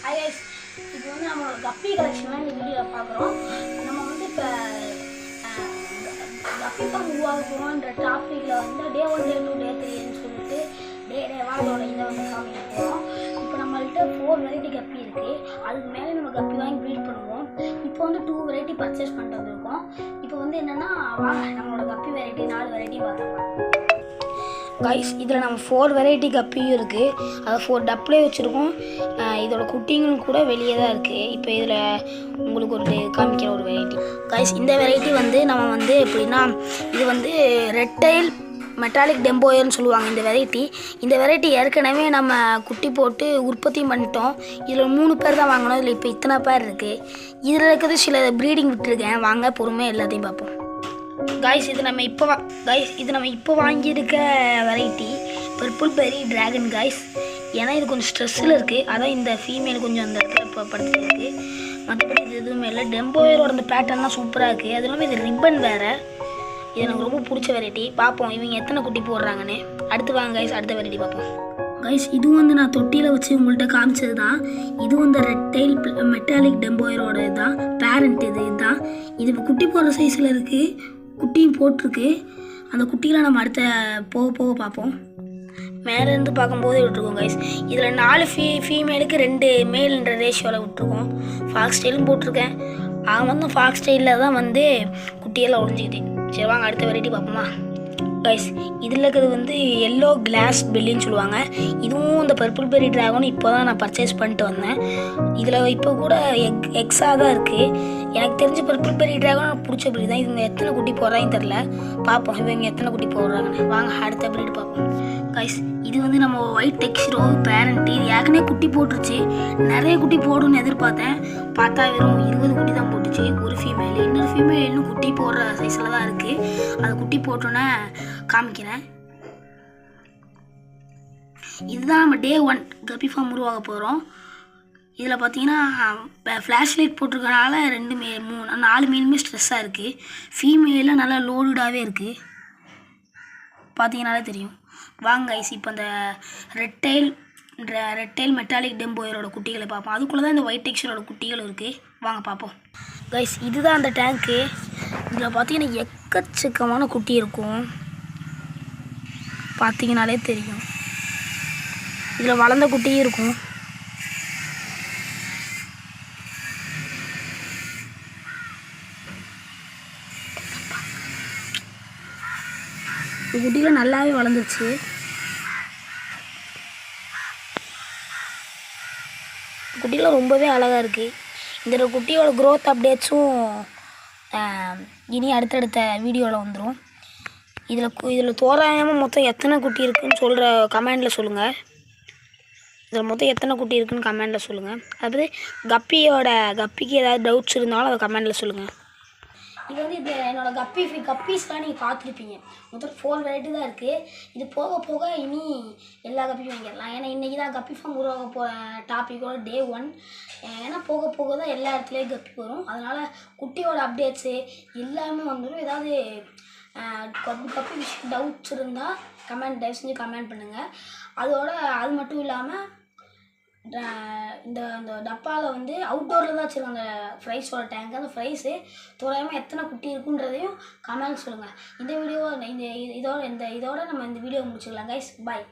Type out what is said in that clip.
Hi guys, இப்போ வந்து நம்மளோட கப்பி கலெக்ஷன்லாம் இந்த வீடியோவில் பார்க்குறோம். நம்ம வந்து இப்போ கப்பி ஃபார்ம் உருவாக போகிறோன்ற டாப்பிக்கில் வந்து டே 1 டே 2 டே 3ன்னு சொல்லிட்டு டேவாக அதோட இதை வந்து காமிக்க போகிறோம். இப்போ நம்மள்கிட்ட 4 வெரைட்டி கப்பி இருக்குது. அதுக்கு மேலே நம்ம கப்பி வாங்கி ப்ரீட் பண்ணுவோம். இப்போ வந்து 2 வெரைட்டி பர்ச்சேஸ் பண்ணிட்டு வந்திருக்கோம். இப்போ வந்து என்னென்னா வாங்க நம்மளோட கப்பி வெரைட்டி 4 வெரைட்டி பார்த்துக்கலாம். கைஸ், இதில் நம்ம 4 வெரைட்டி கப்பியும் இருக்குது. அதை 4 டப்லேயே வச்சுருக்கோம். இதோட குட்டிங்களும் கூட வெளியே தான் இருக்குது. இப்போ இதில் உங்களுக்கு ஒரு காமிக்கிற ஒரு வெரைட்டி கைஸ். இந்த வெரைட்டி வந்து நம்ம வந்து எப்படின்னா, இது வந்து ரெட் டைல் மெட்டாலிக் டெம்போயர்னு சொல்லுவாங்க. இந்த வெரைட்டி ஏற்கனவே நம்ம குட்டி போட்டு உற்பத்தி பண்ணிட்டோம். இதில் 3 பேர் தான் வாங்கணும். இதில் இப்போ இத்தனை பேர் இருக்குது. இதில் இருக்கிறது சில ப்ரீடிங் விட்டுருக்கேன். வாங்க பொறுமையாக எல்லாத்தையும் பார்ப்போம். கைஸ், இது நம்ம இப்போ வாங்கியிருக்க வெரைட்டி பர்பிள் பெரி ட்ராகன் கைஸ். ஏன்னா இது கொஞ்சம் ஸ்ட்ரெஸ்ஸில் இருக்குது. அதான் இந்த ஃபீமேல் கொஞ்சம் அந்த இடத்துல இப்போ படுத்துருக்கு. மற்றபடி இது எதுவுமே இல்லை. டெம்போயரோட அந்த பேட்டர்ன்லாம் சூப்பராக இருக்குது. அது இல்லாமல் இது ரிப்பன் வேறு. இது எனக்கு ரொம்ப பிடிச்ச வெரைட்டி. பார்ப்போம் இவங்க எத்தனை குட்டி போடுறாங்கன்னு. அடுத்து வாங்க கைஸ், அடுத்த வெரைட்டி பார்ப்போம். கைஸ், இதுவும் வந்து நான் தொட்டியில் வச்சு உங்கள்கிட்ட காமிச்சது தான். இதுவும் இந்த ரெட் டைல் மெட்டாலிக் டெம்போயரோட இதுதான் பேரண்ட். இதுதான் இது இப்போ குட்டி போடுற சைஸில் இருக்குது. குட்டியும் போட்டிருக்கு. அந்த குட்டியில் நம்ம அடுத்த போக பார்ப்போம். மேலேருந்து பார்க்கும்போது விட்டுருக்கோம் கைஸ். இதில் 4 ஃபீமேலுக்கு 2 மேல்ன்ற ரேஷியோவில் விட்டுருக்கோம். ஃபாக்ஸ் ஸ்டைலும் போட்டிருக்கேன். அவன் வந்து ஃபாக்ஸ் ஸ்டைலில் தான் வந்து குட்டியெல்லாம் ஒழிஞ்சிக்கிட்டு. சரி வாங்க அடுத்த வெரைட்டி பார்ப்போமா கைஸ். இதில் இருக்கிறது வந்து எல்லோ கிளாஸ் பெல்லின்னு சொல்லுவாங்க. இதுவும் இந்த பர்பிள் பெரி ட்ராகன் இப்போ தான் நான் பர்ச்சேஸ் பண்ணிட்டு வந்தேன். இதில் இப்போ கூட எக்ஸாக தான் இருக்குது. எனக்கு தெரிஞ்ச பர்பிள் பெரி ட்ராகன் பிடிச்ச ப்ரீட் தான். இவங்க எத்தனை குட்டி போடுறாங்கன்னு தெரில. பார்ப்போம் இவங்க எத்தனை குட்டி போடுறாங்கன்னு. வாங்க அடுத்த ப்ரீட் பார்ப்போம் கைஸ். இது வந்து நம்ம ஒயிட் டெக்ஸ்டரோ பேரண்ட்டு. இது ஏற்கனவே குட்டி போட்டுருச்சு. நிறைய குட்டி போடுன்னு எதிர்பார்த்தேன். பார்த்தா வெறும் 20 குட்டி தான் போட்டுச்சு. ஒரு ஃபீமேல், இன்னொரு ஃபீமேல் இன்னும் குட்டி போடுற சைஸில் தான் இருக்குது. அது குட்டி போட்டோன்னே காமிக்கிறேன். இதுதான் நம்ம டே 1 கப்பி ஃபார்ம் உருவாக போகிறோம். இதில் பார்த்தீங்கன்னா ஃப்ளாஷ் லைட் போட்டிருக்கனால 4 மீனுமே ஸ்ட்ரெஸ்ஸாக இருக்குது. ஃபீமேலில் நல்லா லோடுடாகவே இருக்குது. பார்த்தீங்கனாலே தெரியும். வாங்க கைஸ், இப்போ அந்த ரெட் டைல் மெட்டாலிக் டெம்போயரோட குட்டிகளை பார்ப்போம். அதுக்குள்ளே தான் இந்த ஒயிட் டெக்ஸ்டரோட குட்டிகள் இருக்குது. வாங்க பார்ப்போம் கைஸ். இதுதான் அந்த டேங்க்கு. இதில் பார்த்தீங்கன்னா எக்கச்சக்கமான குட்டி இருக்கும். பார்த்தீங்கனாலே தெரியும். இதில் வளர்ந்த குட்டியும் இருக்கும். இந்த குட்டியில் நல்லாவே வளர்ந்துருச்சு. குட்டியில் ரொம்பவே அழகாக இருக்குது. இந்த குட்டியோட க்ரோத் அப்டேட்ஸும் இனி அடுத்தடுத்த வீடியோவில் வந்துடும். இதில் தோராயமாக மொத்தம் எத்தனை குட்டி இருக்குதுன்னு சொல்கிற கமெண்டில் சொல்லுங்கள். இதில் மொத்தம் எத்தனை குட்டி இருக்குதுன்னு கமெண்டில் சொல்லுங்கள். அதாவது கப்பிக்கு ஏதாவது டவுட்ஸ் இருந்தாலும் அதை கமெண்டில் சொல்லுங்கள். இது வந்து இது என்னோடய கப்பீஸ்லாம் நீங்கள் பார்த்துருப்பீங்க. மொத்தம் 4 வெரைட்டி தான் இருக்குது. இது போக போக இனி எல்லா கப்பியும் வாங்கிடலாம். ஏன்னா இன்றைக்கி தான் கப்பி ஃபார்ம் உருவாக போகிற டாப்பிக்கோட டே 1. ஏன்னா போக போக தான் எல்லா இடத்துலையும் கப்பி வரும். அதனால் குட்டியோட அப்டேட்ஸு எல்லாமே வந்துடும். ஏதாவது கப்பி விஷயம் டவுட்ஸ் இருந்தால் தயவு செஞ்சு கமெண்ட் பண்ணுங்கள். அது மட்டும் இல்லாமல் இந்த டப்பாவில் வந்து அவுட்டோரில் தான் வச்சுருக்கோம் அந்த ஃப்ரைஸோட டேங்க். அந்த ஃப்ரைஸு தோராயமாக எத்தனை குட்டி இருக்குன்றதையும் கமெண்ட் சொல்லுங்கள். இதோட நம்ம இந்த வீடியோ முடிச்சுக்கலாம் கைஸ். பாய்.